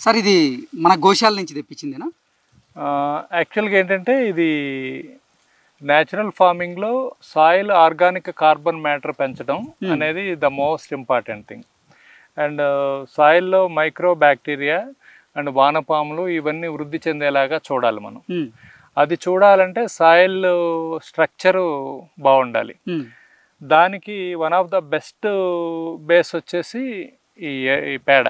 Sir ఇది మన గోశాల నుంచి తెప్పించిందేనా? యాక్చువల్గా ఏంటంటే ఇది న్యాచురల్ ఫార్మింగ్లో సాయిల్ ఆర్గానిక్ కార్బన్ మ్యాటర్ పెంచడం అనేది the most important thing. And సాయిల్లో మైక్రో బ్యాక్టీరియా అండ్ వానపాములు ఇవన్నీ వృద్ధి చెందేలాగా చూడాలి మనం. అది చూడాలంటే సాయిల్ స్ట్రక్చరు బాగుండాలి. దానికి one of the best base వచ్చేసి ఈ పేడ.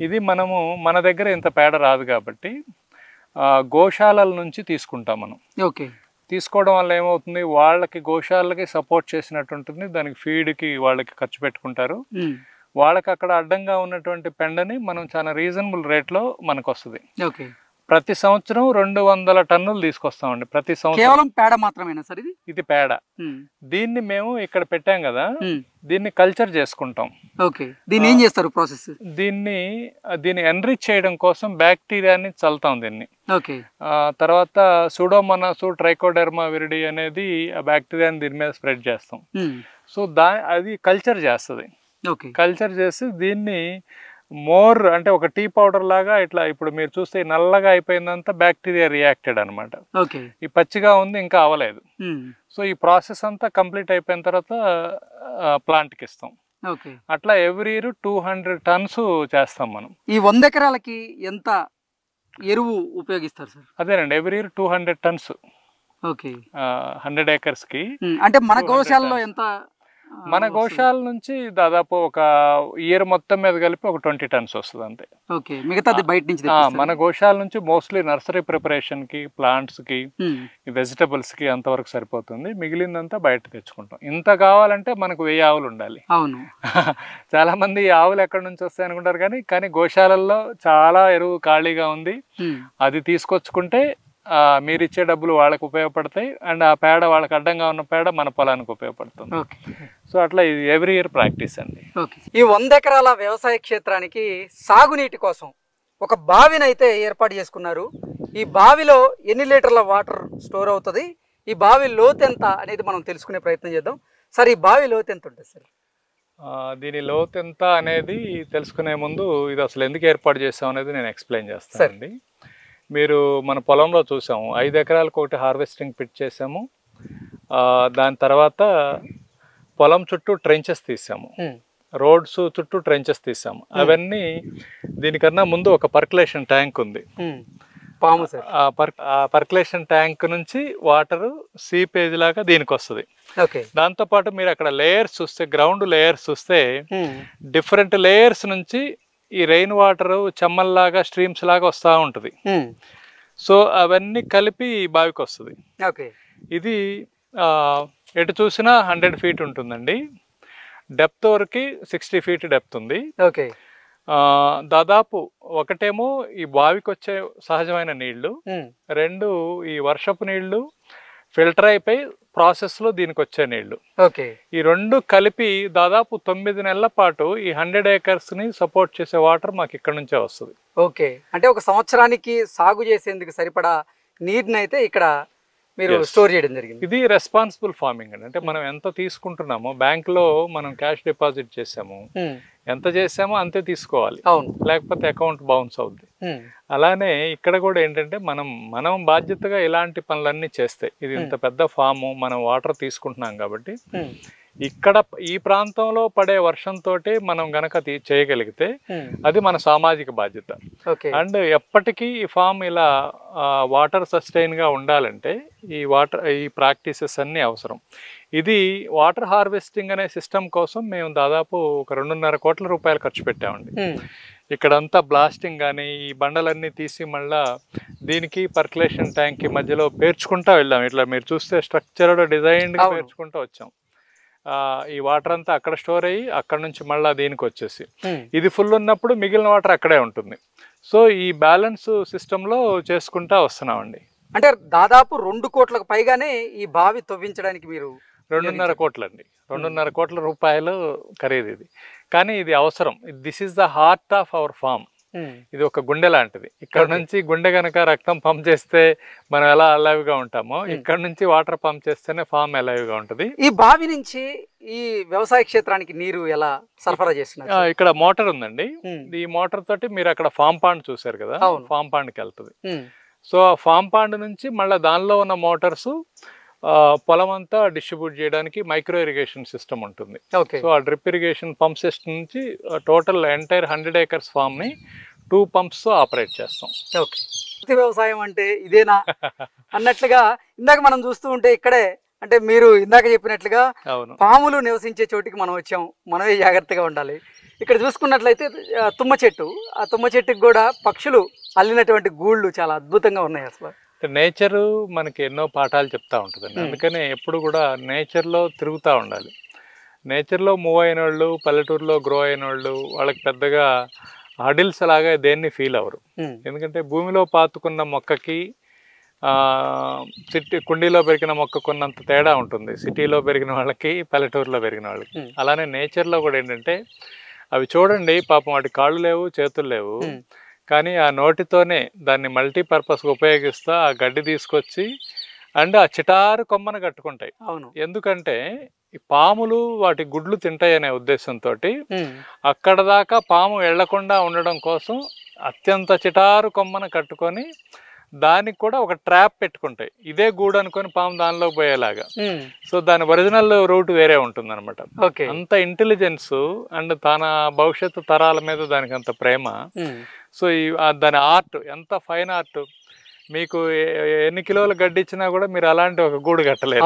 ఇది మనము మన దగ్గర ఇంత పేడ రాదు కాబట్టి గోశాలల నుంచి తీసుకుంటాం మనం. ఓకే. తీసుకోవడం వల్ల ఏమవుతుంది, వాళ్ళకి గోశాలకి సపోర్ట్ చేసినట్టు ఉంటుంది, దానికి ఫీడ్కి వాళ్ళకి ఖర్చు పెట్టుకుంటారు. వాళ్ళకి అక్కడ అడ్డంగా ఉన్నటువంటి పెండని మనం చాలా రీజనబుల్ రేట్లో మనకు వస్తుంది. ఓకే. ప్రతి సంవత్సరం 200 టన్నులు తీసుకొస్తామండి ప్రతి సంవత్సరం. కేవలం పేడ మాత్రమేనా సార్ ఇది? ఇది పేడ. దీన్ని మేము ఇక్కడ పెట్టాం కదా, దీన్ని కల్చర్ చేసుకుంటాం. ఓకే. దీన్ని ఏం చేస్తారు ప్రాసెస్? దీన్ని ఎన్రిచ్ చేయడం కోసం బ్యాక్టీరియాని చల్లుతాం దీన్ని. ఓకే. తర్వాత సూడోమోనాస్ ట్రైకోడెర్మా విరిడి అనేది ఆ బ్యాక్టీరియాని దీని మీద స్ప్రెడ్ చేస్తాం. సో అది కల్చర్ చేస్తుంది. ఓకే. కల్చర్ చేసి దీన్ని మోర్ అంటే ఒక టీ పౌడర్ లాగా ఇట్లా ఇప్పుడు మీరు చూస్తే నల్లగా అయిపోయిందంతా బ్యాక్టీరియా రియాక్టెడ్ అనమాట. ఓకే. ఈ పచ్చిగా ఉంది ఇంకా అవ్వలేదు. సో ఈ ప్రాసెస్ అంతా కంప్లీట్ అయిపోయిన తర్వాత ప్లాంట్కి ఇస్తాం. ఓకే. అట్లా ఎవ్రీ ఇయర్ 200 టన్స్ చేస్తాం మనం. ఈ 100 ఎకరాలకి ఎంత ఎరువు ఉపయోగిస్తారు సార్? అదేనండి, ఎవ్రీ ఇయర్ 200 టన్స్. ఓకే. 100 ఏకర్స్కి. అంటే మన గోశాలలో ఎంత? మన గోశాల నుంచి దాదాపు ఒక ఇయర్ మొత్తం మీద కలిపి ఒక 20 టన్స్ వస్తుంది అంతే. ఓకే. మిగతాది బయట నుంచి మన గోశాల నుంచి మోస్ట్లీ నర్సరీ ప్రిపరేషన్కి, ప్లాంట్స్కి, వెజిటబుల్స్కి అంతవరకు సరిపోతుంది. మిగిలిందంతా బయట తెచ్చుకుంటాం. ఇంత కావాలంటే మనకు 1000 ఆవులు ఉండాలి. అవును. చాలా మంది ఆవులు ఎక్కడి నుంచి వస్తాయి అనుకుంటారు, కానీ గోశాలల్లో చాలా ఎరువు ఖాళీగా ఉంది. అది తీసుకొచ్చుకుంటే మీరు ఇచ్చే డబ్బులు వాళ్ళకి ఉపయోగపడతాయి, అండ్ ఆ పేడ వాళ్ళకి అడ్డంగా ఉన్న పేడ మన పొలానికి ఉపయోగపడుతుంది. సో అట్లా ఇది ఎవ్రీ ఇయర్ ప్రాక్టీస్ అండి. ఈ 100 ఎకరాల వ్యవసాయ క్షేత్రానికి సాగునీటి కోసం ఒక బావిని అయితే ఏర్పాటు చేసుకున్నారు. ఈ బావిలో ఎన్ని లీటర్ల వాటర్ స్టోర్ అవుతుంది, ఈ బావి లోతు ఎంత అనేది మనం తెలుసుకునే ప్రయత్నం చేద్దాం. సార్ ఈ బావి లోతు ఎంత ఉంటుంది సార్? దీని లోతు ఎంత అనేది తెలుసుకునే ముందు ఇది అసలు ఎందుకు ఏర్పాటు చేస్తాం అనేది నేను ఎక్స్ప్లెయిన్ చేస్తానండి. మీరు మన పొలంలో చూసాము, 5 ఎకరాలకు ఒకటి హార్వెస్టింగ్ పిట్ చేసాము. దాని తర్వాత పొలం చుట్టూ ట్రెంచెస్ తీసాము, రోడ్స్ చుట్టూ ట్రెంచెస్ తీసాము. అవన్నీ దీనికన్నా ముందు ఒక పర్కులేషన్ ట్యాంక్ ఉంది. ఆ పర్కులేషన్ ట్యాంక్ నుంచి వాటర్ సీపేజ్ లాగా దీనికి వస్తుంది. దాంతోపాటు మీరు అక్కడ లేయర్స్ చూస్తే, గ్రౌండ్ లేయర్స్ చూస్తే డిఫరెంట్ లేయర్స్ నుంచి ఈ రెయిన్ వాటర్ చెమ్మల్లాగా స్ట్రీమ్స్ లాగా వస్తూ ఉంటుంది. సో అవన్నీ కలిపి బావికి వస్తుంది. ఇది ఎటు చూసినా 100 ఫీట్ ఉంటుందండి. డెప్త్ వరకు 60 ఫీట్ డెప్త్ ఉంది. దాదాపు ఒకటేమో ఈ బావికి వచ్చే సహజమైన నీళ్లు, 2 ఈ వర్షపు నీళ్లు ఫిల్టర్ అయిపోయి ప్రాసెస్లో దీనికి వచ్చే నీళ్లు. ఈ 2 కలిపి దాదాపు 9 నెలల పాటు ఈ 100 ఏకర్స్ని సపోర్ట్ చేసే వాటర్ మాకు ఇక్కడ నుంచే వస్తుంది. ఓకే. అంటే ఒక సంవత్సరానికి సాగు చేసేందుకు సరిపడా నీటిని అయితే ఇక్కడ మీరు స్టోర్ చేయడం జరిగింది. ఇది రెస్పాన్సిబుల్ ఫార్మింగ్ అండి. అంటే మనం ఎంత తీసుకుంటున్నామో, బ్యాంకులో మనం క్యాష్ డిపాజిట్ చేసాము, ఎంత చేసామో అంతే తీసుకోవాలి, లేకపోతే అకౌంట్ బౌన్స్ అవుద్ది. అలానే ఇక్కడ కూడా ఏంటంటే మనం బాధ్యతగా ఇలాంటి పనులన్నీ చేస్తే, ఇది ఇంత పెద్ద ఫాము, మనం వాటర్ తీసుకుంటున్నాం కాబట్టి ఇక్కడ ఈ ప్రాంతంలో పడే వర్షంతో మనం గనక చేయగలిగితే అది మన సామాజిక బాధ్యత. అండ్ ఎప్పటికీ ఈ ఫామ్ ఇలా వాటర్ సస్టైన్ గా ఉండాలంటే ఈ ప్రాక్టీసెస్ అన్ని అవసరం. ఇది వాటర్ హార్వెస్టింగ్ అనే సిస్టమ్ కోసం మేము దాదాపు ఒక 2.5 కోట్ల రూపాయలు ఖర్చు పెట్టామండి. ఇక్కడంతా బ్లాస్టింగ్ కానీ, ఈ బండలన్నీ తీసి మళ్ళా దీనికి పర్కులేషన్ ట్యాంక్ కి మధ్యలో పేర్చుకుంటా వెళ్ళాం. ఇట్లా మీరు చూస్తే స్ట్రక్చర్డ్ డిజైన్ గా పేర్చుకుంటూ వచ్చాం. ఈ వాటర్ అంతా అక్కడ స్టోర్ అయ్యి అక్కడ నుంచి మళ్ళీ దీనికి వచ్చేసి ఇది ఫుల్ ఉన్నప్పుడు మిగిలిన వాటర్ అక్కడే ఉంటుంది. సో ఈ బ్యాలెన్స్ సిస్టంలో చేసుకుంటా వస్తున్నామండి. అంటే దాదాపు 2 కోట్లకు పైగానే ఈ బావి తవ్వించడానికి మీరు 2.5 కోట్లండి. 2.5 కోట్ల రూపాయలు ఖరీదు ఇది. కానీ ఇది అవసరం. This is the heart of our farm. ఇది ఒక గుండె లాంటిది. ఇక్కడ నుంచి గుండె గనక రక్తం పంప్ చేస్తే మనం ఎలా అలైవ్ గా ఉంటామో, ఇక్కడ నుంచి వాటర్ పంప్ చేస్తేనే ఫామ్ అలైవ్ గా ఉంటుంది. ఈ బావి నుంచి ఈ వ్యవసాయ క్షేత్రానికి నీరు ఎలా సరఫరా చేస్తున్నారు? ఇక్కడ మోటార్ ఉందండి. ఈ మోటార్ తోటి మీరు అక్కడ ఫామ్ పాండ్ చూసారు కదా, ఫామ్ పాండ్కి వెళ్తుంది. సో ఆ ఫామ్ పాండ్ నుంచి మళ్ళీ దానిలో ఉన్న మోటార్స్ పొలం అంతా డిస్ట్రిబ్యూట్ చేయడానికి మైక్రో ఇరిగేషన్ సిస్టమ్ ఉంటుంది. సో ఆ డ్రిప్ ఇరిగేషన్ పంప్ సిస్టమ్ నుంచి టోటల్ ఎంటైర్ 100 acres ఫామ్ ని 2 pumps ఆపరేట్ చేస్తాం. ఓకే, వ్యవసాయం అంటే ఇదేనా అన్నట్లుగా ఇందాక మనం చూస్తూ ఉంటే ఇక్కడే అంటే మీరు ఇందాక చెప్పినట్లుగా పాములు నివసించే చోటికి మనం వచ్చాం, మనమే జాగ్రత్తగా ఉండాలి. ఇక్కడ చూసుకున్నట్లయితే తుమ్మ చెట్టు, ఆ తుమ్మ చెట్టుకి కూడా పక్షులు అల్లినటువంటి గూళ్ళు చాలా అద్భుతంగా ఉన్నాయి. అసలు నేచరు మనకి ఎన్నో పాఠాలు చెప్తా ఉంటుందండి. అందుకనే ఎప్పుడు కూడా నేచర్లో తిరుగుతూ ఉండాలి. నేచర్లో మూవ్ అయిన వాళ్ళు, పల్లెటూరులో గ్రో అయిన వాళ్ళు, వాళ్ళకి పెద్దగా హడిల్స్ లాగా దేన్ని ఫీల్ అవ్వరు. ఎందుకంటే భూమిలో పాతుకున్న మొక్కకి కుండీలో పెరిగిన మొక్కకున్నంత తేడా ఉంటుంది సిటీలో పెరిగిన వాళ్ళకి, పల్లెటూరులో పెరిగిన వాళ్ళకి. అలానే నేచర్లో కూడా ఏంటంటే అవి చూడండి, పాపం వాటి కాళ్ళు లేవు, చేతులు లేవు, కానీ ఆ నోటితోనే దాన్ని మల్టీపర్పస్గా ఉపయోగిస్తూ ఆ గడ్డి తీసుకొచ్చి అండ్ ఆ చిటారు కొమ్మను కట్టుకుంటాయి. ఎందుకంటే ఈ పాములు వాటి గుడ్లు తింటాయి అనే ఉద్దేశంతో అక్కడ దాకా పాము వెళ్లకుండా ఉండడం కోసం అత్యంత చిటారు కొమ్మను కట్టుకొని దానికి కూడా ఒక ట్రాప్ పెట్టుకుంటాయి. ఇదే గూడు అనుకొని పాము దానిలోకి పోయేలాగా. సో దాని ఒరిజినల్ రూట్ వేరే ఉంటుంది అనమాట. అంత ఇంటెలిజెన్స్ అండ్ తన భవిష్యత్తు తరాల మీద దానికి అంత ప్రేమ. సో దాని ఆర్ట్ ఎంత ఫైన్ ఆర్ట్. మీకు ఎన్ని కిలోలు గడ్డి ఇచ్చినా కూడా మీరు అలాంటి ఒక గూడు కట్టలేదు.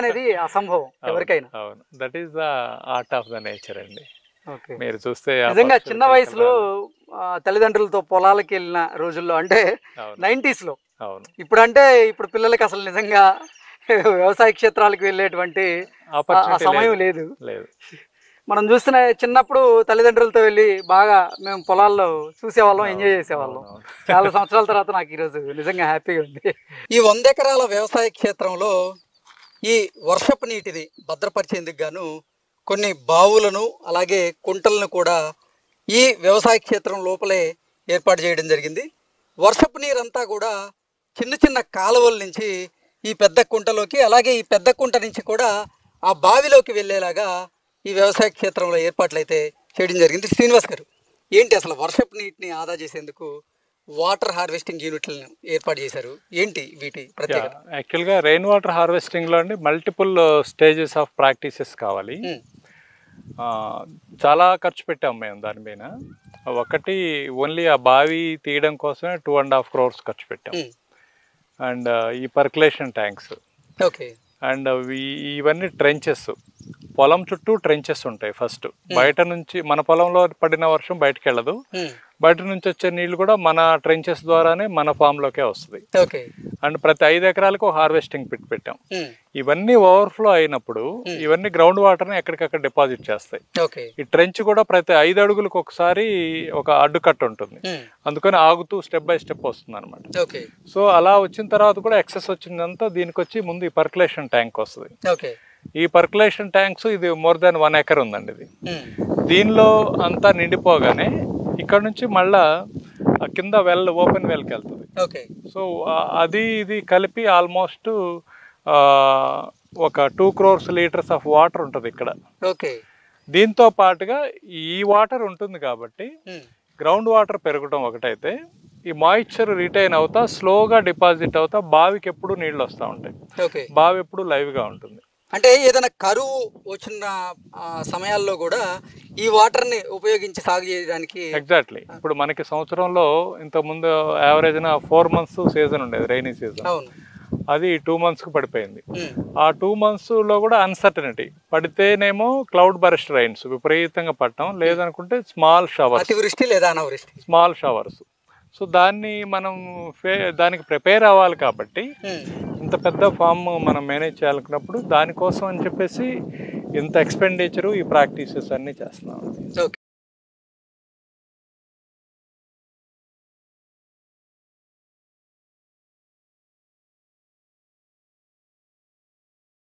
అనేది అసంభవం ఎవరికైనా. అవును, that is the art of the nature అండి. మీరు చూస్తే నిజంగా చిన్న వయసులో తల్లిదండ్రులతో పొలాలకి వెళ్ళిన రోజుల్లో అంటే 90s లో, ఇప్పుడు అంటే ఇప్పుడు పిల్లలకి అసలు నిజంగా వ్యవసాయ క్షేత్రాలకు వెళ్ళేటువంటి సమయం లేదు. మనం చూసిన చిన్నప్పుడు తల్లిదండ్రులతో వెళ్ళి బాగా మేము పొలాల్లో చూసేవాళ్ళం, ఎంజాయ్ చేసేవాళ్ళం. చాలా సంవత్సరాల తర్వాత నాకు ఈరోజు నిజంగా హ్యాపీగా ఉంది. ఈ 100 ఎకరాల వ్యవసాయ క్షేత్రంలో ఈ వర్షపు నీటిని భద్రపరిచేందుకు గాను కొన్ని బావులను అలాగే కుంటలను కూడా ఈ వ్యవసాయ క్షేత్రం లోపలే ఏర్పాటు చేయడం జరిగింది. వర్షపు నీరంతా కూడా చిన్న చిన్న కాలువల నుంచి ఈ పెద్ద కుంటలోకి, అలాగే ఈ పెద్ద కుంట నుంచి కూడా ఆ బావిలోకి వెళ్ళేలాగా ఈ వ్యవసాయ క్షేత్రంలో ఏర్పాట్లు అయితే చేయడం జరిగింది. శ్రీనివాస్ గారు, ఏంటి అసలు వర్షపు నీటిని ఆదా చేసేందుకు వాటర్ హార్వెస్టింగ్ యూనిట్లను ఏర్పాటు చేశారు, ఏంటి వీటి ప్రత్యేకత? యాక్చువల్గా రెయిన్ వాటర్ హార్వెస్టింగ్లో అండి మల్టిపుల్ స్టేజెస్ ఆఫ్ ప్రాక్టీసెస్ కావాలి. చాలా ఖర్చు పెట్టాం మేము దాని మీద. ఒకటి ఓన్లీ ఆ బావి తీయడం కోసమే 2.5 crores ఖర్చు పెట్టాం. అండ్ ఈ పర్కులేషన్ ట్యాంక్స్, అండ్ ఇవన్నీ ట్రెంచెస్, పొలం చుట్టూ ట్రెంచెస్ ఉంటాయి. ఫస్ట్ బయట నుంచి మన పొలంలో పడిన వర్షం బయటకు వెళ్ళదు, బయట నుంచి వచ్చే నీళ్లు కూడా మన ట్రెంచెస్ ద్వారానే మన ఫామ్ లోకే వస్తుంది. అండ్ ప్రతి 5 ఎకరాలకు హార్వెస్టింగ్ పిట్ పెట్టాం. ఇవన్నీ ఓవర్ఫ్లో అయినప్పుడు ఇవన్నీ గ్రౌండ్ వాటర్ ని ఎక్కడికక్కడ డిపాజిట్ చేస్తాయి. ఈ ట్రెంచ్ కూడా ప్రతి 5 అడుగులకు ఒకసారి ఒక అడ్డుకట్ట ఉంటుంది, అందుకని ఆగుతూ స్టెప్ బై స్టెప్ వస్తుంది అనమాట. సో అలా వచ్చిన తర్వాత కూడా ఎక్సెస్ వచ్చిందంతా దీనికి వచ్చి ముందు ఈ పర్కులేషన్ ట్యాంక్ వస్తుంది. ఈ పర్కులేషన్ ట్యాంక్స్ ఇది మోర్ దాన్ 1 acre ఉందండి. ఇది దీనిలో అంతా నిండిపోగానే ఇక్కడ నుంచి మళ్ళా కింద ఓపెన్ వెల్కి వెళ్తుంది. సో ఇది కలిపి ఆల్మోస్ట్ ఒక 2 crores liters ఆఫ్ వాటర్ ఉంటుంది ఇక్కడ. దీంతో పాటుగా ఈ వాటర్ ఉంటుంది కాబట్టి గ్రౌండ్ వాటర్ పెరగడం ఒకటైతే, ఈ మాయిశ్చర్ రిటైన్ అవుతా స్లోగా డిపాజిట్ అవుతా బావికి ఎప్పుడు నీళ్ళు వస్తూ ఉంటాయి. బావి ఎప్పుడు లైవ్గా ఉంటుంది. అంటే ఏదైనా కరువు వచ్చిన సమయాల్లో కూడా ఈ వాటర్ని ఉపయోగించి సాగు చేయడానికి. ఎగ్జాక్ట్లీ. ఇప్పుడు మనకి సంవత్సరంలో ఇంతకుముందు యావరేజ్న 4 months సీజన్ ఉండేది, రైనీ సీజన్. అది 2 monthsకు పడిపోయింది. ఆ 2 monthsలో కూడా అన్సర్టనిటీ. పడితేనేమో క్లౌడ్ బర్స్ట్ రైన్స్ విపరీతంగా పడటం, లేదనుకుంటే స్మాల్ షవర్స్, అతివృష్టి లేదా అనావృష్టి, స్మాల్ షవర్స్. సో దానికి ప్రిపేర్ అవ్వాలి కాబట్టి ఇంత పెద్ద ఫామ్ మనం మేనేజ్ చేయాలనుకున్నప్పుడు దానికోసం అని చెప్పేసి ఇంత ఎక్స్పెండిచరు, ఈ ప్రాక్టీసెస్ అన్నీ చేస్తున్నాం.